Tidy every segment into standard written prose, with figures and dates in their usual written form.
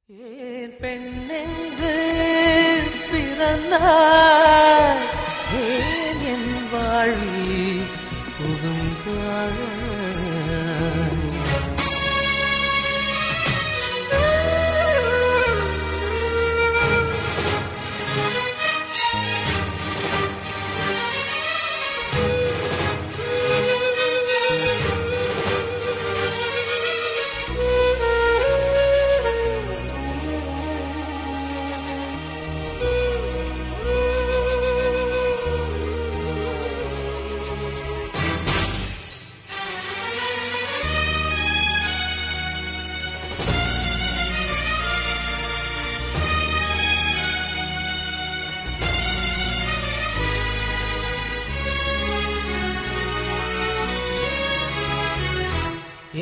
ஏன் பெண்ணென்று பிறந்தாய், ஏன் என் வாழ்வில் புகுந்தாய்.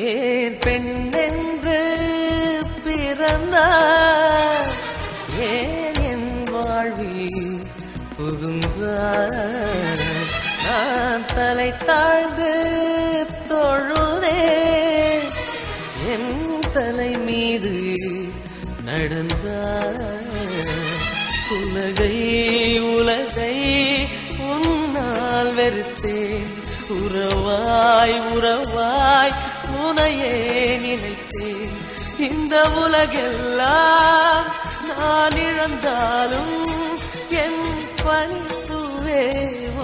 ஏன் பெண்ணென்று பிறந்தாய், ஏன் என் வாழ்வில் புகுந்தாய். நான் தலை தாழ்ந்து தொழுதேன், என் தலை மீது நடந்தாய். உலகை உலகை உன்னால் வெறுத்தேன், உறவாய் உறவாய் உனையே நினைத்தேன். இந்த உலகெல்லாம் நான் இழந்தாலும் என் பணிப்புவே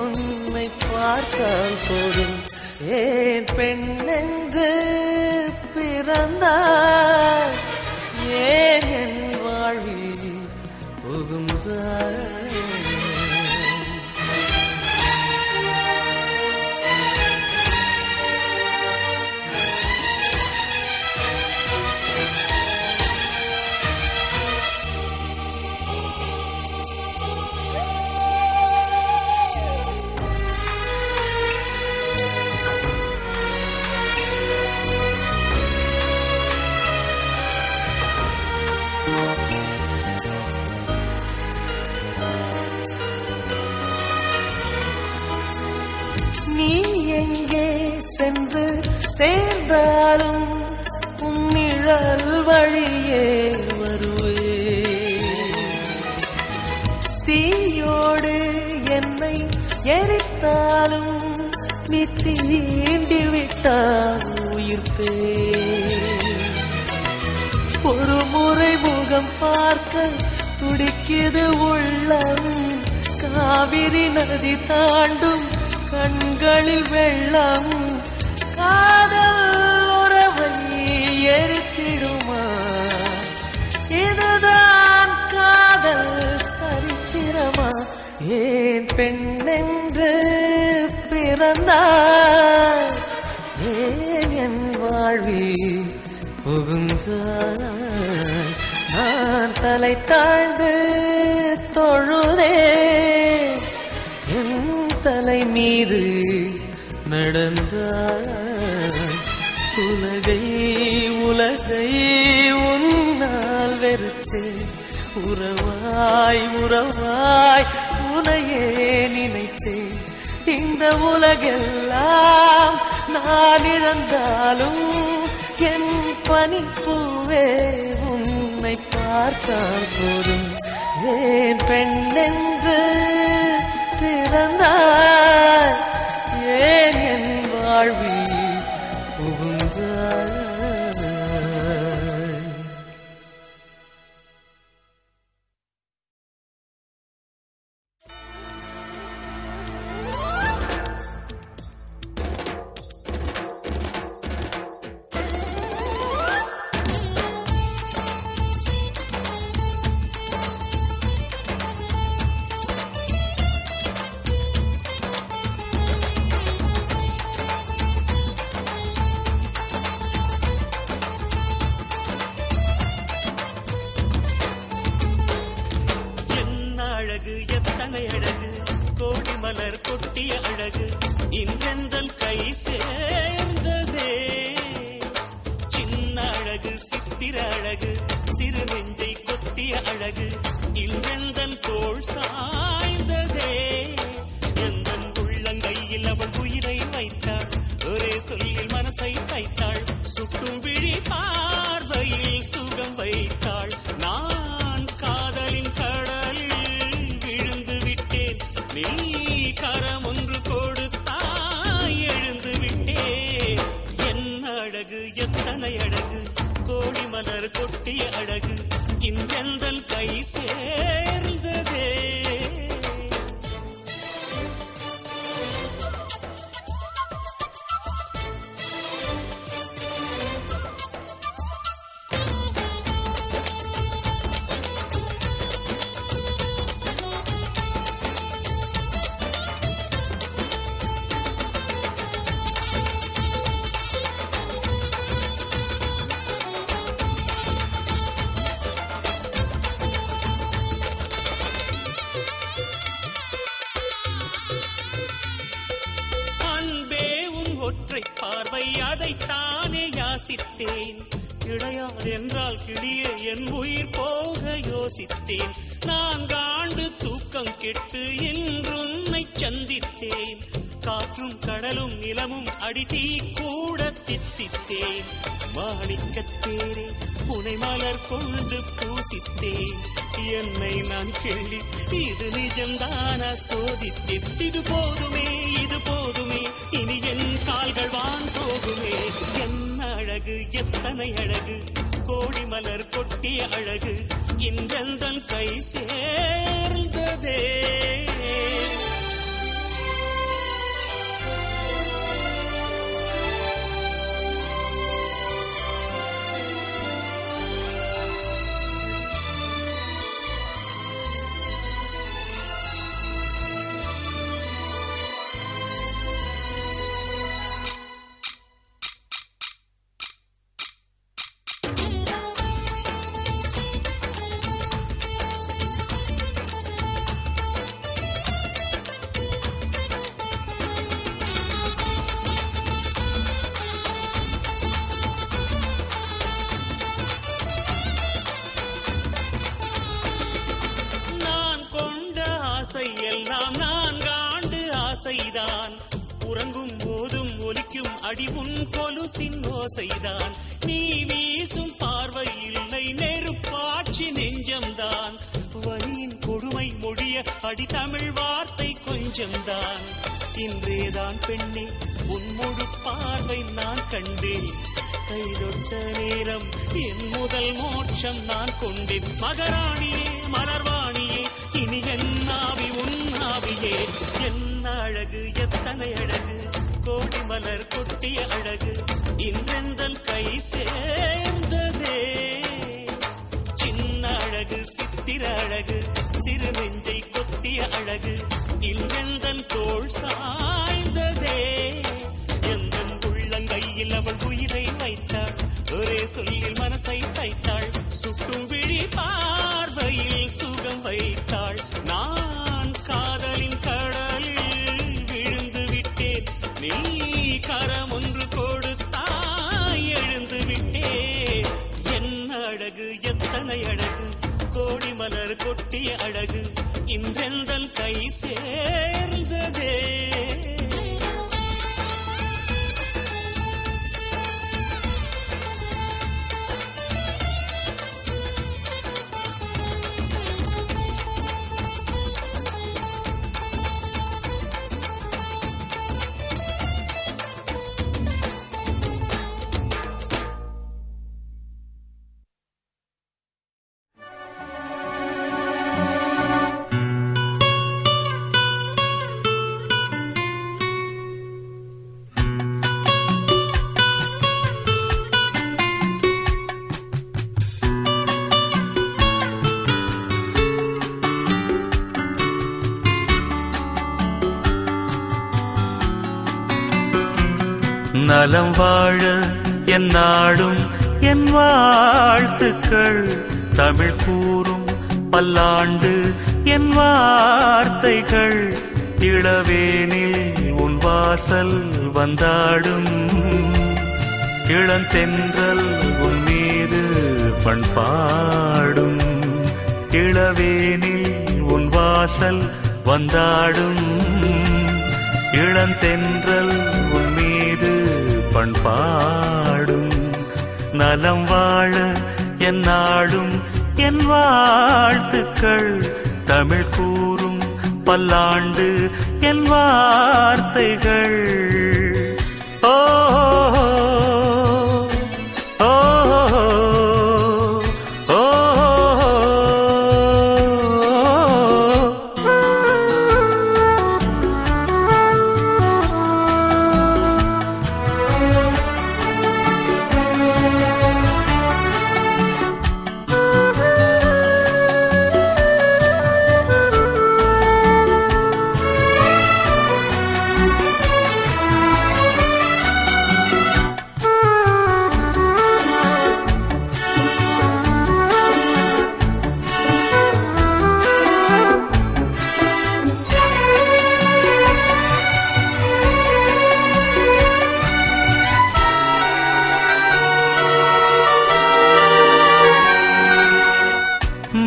உன்னை பார்த்தால் போதும். ஏன் பெண்ணென்று பிறந்தாய், ஏன் என் வாழ்வில் புகுந்தாய். நீ எங்கே சென்று சேர்ந்தாலும் உன் நிழல் வழியே வருவே. தீயோடு என்னை எரித்தாலும் நீ தீண்டி விட்டால் உயிர்ப்பே. ஒரு முறை முகம் பார்க்க துடிக்குது உள்ளம், காவிரி நதி தாண்டும் கண்களில் வெள்ளம். காதல் உறவை எரித்திடுமா, இதுதான் காதல் சரித்திரமா. ஏன் பெண்ணென்று பிறந்தாய், ஏன் என் வாழ்வில் புகுந்தாய். நான் தலை தாழ்ந்து தொழுதேன், என் தலை மீது நடந்தாய். உலகை உலகை உன்னால் வெறுத்தேன், உறவாய் உறவாய் உனையே நினைத்தேன். இந்த உலகெல்லாம் நான் இழந்தாலும் என் பனிப்பூவே உன்னை பார்த்தால் போதும். ஏன் பெண்ணென்று பிறந்தாய், ஏன் என் வாழ்வில் புகுந்தாய். சிறு நெஞ்சை கொத்திய அழகு இன்றெந்தன் தோள் சாய்ந்ததே. எந்தன் உள்ளங்கையில் அவள் உயிரை வைத்தாள், ஒரே சொல்லில் மனசை தைத்தாள், சுட்டும் விழி பார்வையில் சுகம் வைத்தாள். வைத்தாள். நான் காதலின் கடலில் விழுந்து விட்டேன். நீ கரம் ஒன்று கொடுத்தாய் எழுந்து விட்டேன். என்ன அழகு எத்தனை அழகு கோடி மலர் கொட்டிய அழகு இன்றெந்தன் கை சேர்ந்ததே. ஒற்றை பார்வை அதைத்தானே யாசித்தேன். கிடையாது என்றால் கிளியே என் உயிர் போக யோசித்தேன். 4 ஆண்டு தூக்கம் கெட்டு இன்றுன்னை சந்தித்தேன். காற்றும் கடலும் நிலமும் அடித்தீ கூட தித்தித்தேன். மாணிக்கத்தேரே புனை மலர் கொண்டு பூசித்தேன். என்னை நான் கிள்ளி இது நிஜம்தான சோதித்தேன். இது போதுமே இது போதுமே இனி என் கால்கள் வான் போகுமே. என்ன அழகு எத்தனை அழகு கோடி மலர் கொட்டிய அழகு இன்றெந்தன் கை சேர்ந்ததே. எல்லாம் 4 ஆண்டு ஆசைதான். உறங்கும் போதும் ஒலிக்கும் அடி உன் கொலுசின் ஓசைதான். நீ வீசும் பார்வை இல்லை நெருப்பாட்சி நெஞ்சம்தான். வலியின் கொடுமை மொழிய அடி தமிழ் வார்த்தை கொஞ்சம்தான். இன்றேதான் பெண்ணே உன் முழு பார்வை நான் கண்டேன். கைதொட்ட நேரம் என் முதல் மோட்சம் நான் கொண்டேன். மகராணியே மலர்வாணியே இனி என் ஆவி உன் ஆவியே. என்ன அழகு எத்தனை அழகு கோடி மலர் கொட்டிய அழகு இன்றெந்தன் கை சேர்ந்ததே. சின்ன அழகு சித்திர அழகு சிறு நெஞ்சை கொத்திய அழகு இன்றெந்தன் தோள் சாய்ந்ததே. எந்தன் உள்ளங்கையில் அவள் உயிரை வைத்தாள். ஒரே சொல்லில் மனசை தைத்தாள். சுட்டும் விழி பார்வையில் சுகம் வைத்தாள். நான் காதலின் கடலில் விழுந்து விட்டேன். நீ கரம் ஒன்று கொடுத்தாய் எழுந்து விட்டேன். என்ன அழகு எத்தனை அழகு கோடி மலர் கொட்டிய அழகு இன்றெந்தன் கை சேர்ந்ததே. நலம் வாழ என் நாடும் என் வாழ்த்துக்கள். தமிழ் கூறும் பல்லாண்டு என் வார்த்தைகள். இளவேனில் உன் வாசல் வந்தாடும். இளந்தென்றல் உன் மீது பண்பாடும். இளவேனில் உன் வாசல் வந்தாடும். இளந்தென்றல் உன் மீது பண்பாடும். நலம் வாழ என் நாடும் என் வாழ்த்துக்கள். தமிழ் கூறும் பல்லாண்டு என் வார்த்தைகள். ஓ ஓ ஓ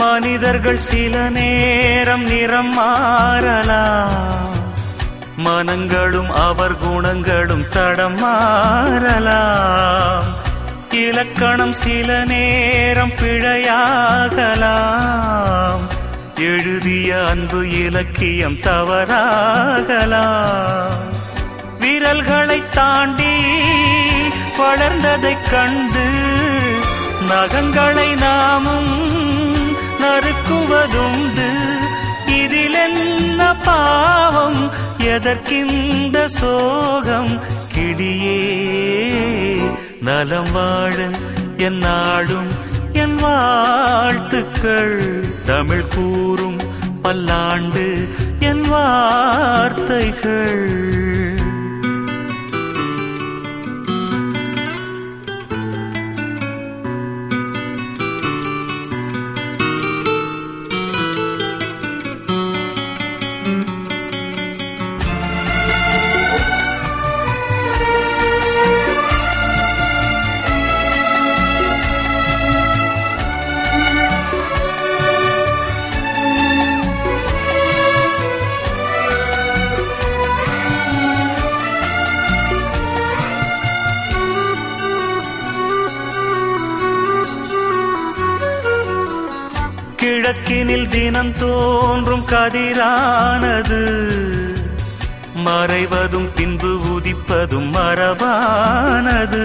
மனிதர்கள் சில நேரம் நிறம் மாறலாம், மனங்களும் அவர் குணங்களும் தடம் மாறலாம். இலக்கணம் சில நேரம் பிழையாகலாம், எழுதிய அன்பு இலக்கியம் தவறாகலாம். விரல்களை தாண்டி வளர்ந்ததைக் கண்டு நகங்களை நாமும் நறுக்குவதுண்டு. இதில் என்ன பாவம், எதற்கிந்த சோகம்? கிளியே நலம் வாழ என் நாடும் என் வாழ்த்துக்கள். தமிழ் கூறும் பல்லாண்டு என் வார்த்தைகள். கிழக்கினில் தினம் தோன்றும் கதிரானது மறைவதும் பின்பு உதிப்பதும் மரபானது.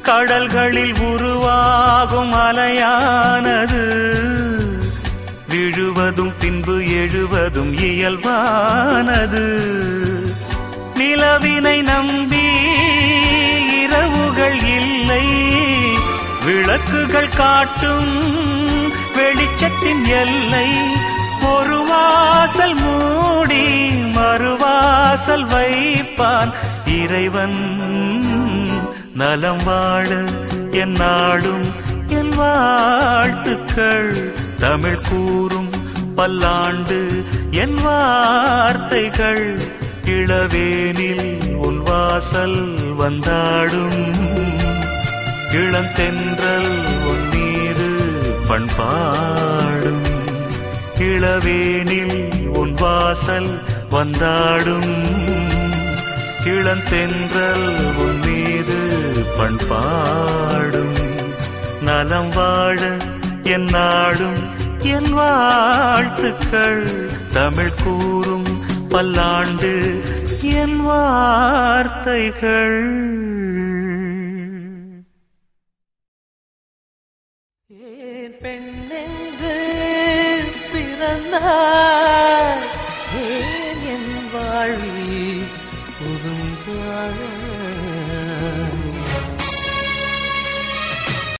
கடல்களில் உருவாகும் அலையானது விழுவதும் பின்பு எழுவதும் இயல்பானது. நிலவினை நம்பி இரவுகள் இல்லை, விளக்குகள் காட்டும் வெளிச்சத்தின் எல்லை. ஒரு வாசல் மூடி மறுவாசல் வைப்பான் இறைவன். நலம் வாழ என் நாடும் என் வாழ்த்துக்கள். தமிழ் கூறும் பல்லாண்டு என் வார்த்தைகள். இளவேனில் உன் வாசல் வந்தாடும், இளந்தென்றல் உன் மீது பண்பாடும். இளவேனில் உன் வாசல் வந்தாடும், இளந்தென்றல் உன் மீது பண்பாடும். நலம் வாழ என் நாடும் என் வாழ்த்துக்கள். தமிழ் கூறும் பல்லாண்டு என் வார்த்தைகள். பெண்ணென்று பிறந்தாய், ஏன் என் வாழ்வில் புதுங்காக